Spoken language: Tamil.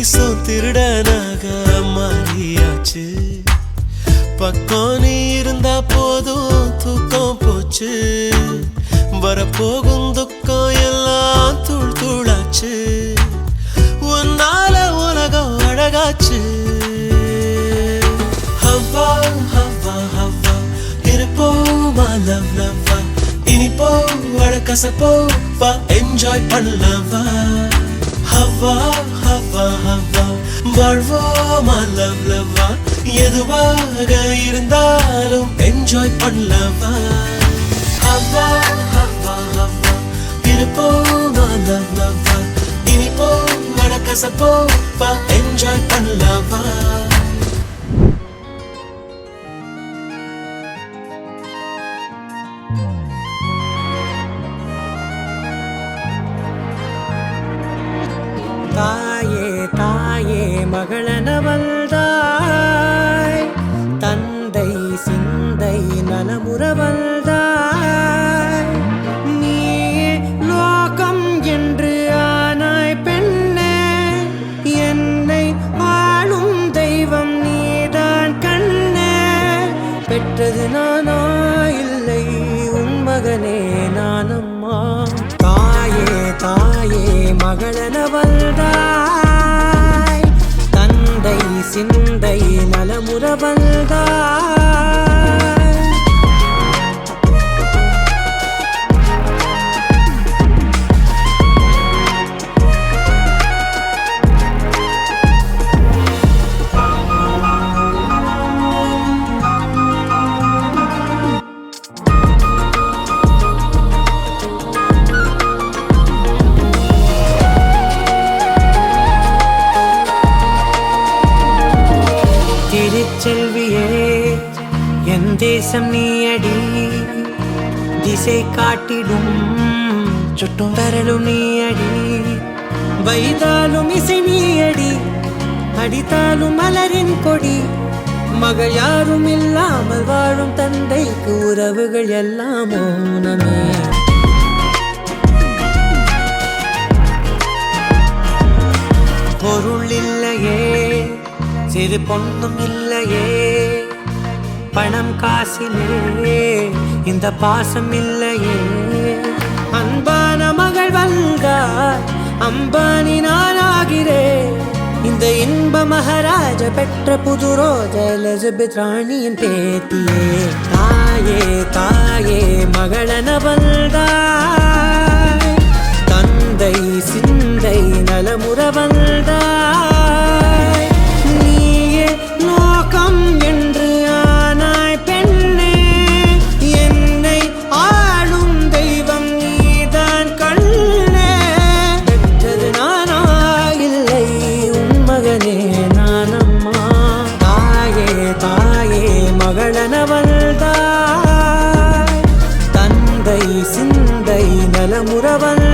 வீசும் திருடனாக மாறியாச்சு. பக்கம் நீ இருந்தா போதும் தூக்கம் போச்சு. வரப்போகும் துக்கம் எல்லாம் தூள் தூளாச்சு. உன்னால உலகம் அழகாச்சு. ஹவ்வா ஹவ்வா ஹவ்வா இருப்போமா லவ் லவ்வா. இனிப்போ அழகசப்போ வா என்ஜாய் பண்ணலவா. ஹவ்வா ஹவ்வா ஹவ்வா வாழ்வோமா லவ் லவ்வா. எதுவாக இருந்தாலும் என்ஜாய் பண்ணலவா. ஹவ்வா ஹவ்வா ஹவ்வா இருப்போமா லவ் லவ்வா. இனிப்போ அழகசப்போ வா என்ஜாய் பண்ணலவா. தாயே தாயே மகளனவள்தாய். தந்தை சிந்தை நலமுறவள்தாய். நீயே லோகம் என்று ஆனாய் பெண்ணே. என்னை ஆளும் தெய்வம் நீதான் கண்ணே. பெற்றது நானா இல்லை உன் மகனே நானம்மா. தாயே தாயே மகளனவள்தாய். தந்தை சிந்தை நலமுறவள்தாய். திருச்செல்வியே என் தேசம் நீயடி. திசை காட்டிடும் சுட்டும் வரலும் நீயடி. வைதாலும் இசை நீயடி. அடித்தாலும் மலரின் கொடி. மகள் யாரும் இல்லாமல் வாழும் தந்தைக்கு உறவுகள் எல்லாம் மௌனமே. பொருள் இல்லையே சிறு பொண்ணும் இல்லையே. பணம் காசிலே இந்த பாசம் இல்லையே. அன்பான மகள் வந்தார் அம்பானி நானாகிறேன். இந்த இன்ப மகாராஜ பெற்ற புது ரோஜ எலிசபெத் ராணியின் பேத்தியே. தாயே தாயே மகளனவள்தாய். தந்தை சிந்தை நலமுறவள்தாய். நீயே லோகம் என்று ஆனாய் பெண்ணே. என்னை ஆளும் தெய்வம் நீதான் கண்ணே. பெற்றது நானா இல்லை உன் மகனே நானம்மா. தாயே தாயே மகளனவள்தாய். தந்தை சிந்தை நலமுறவள்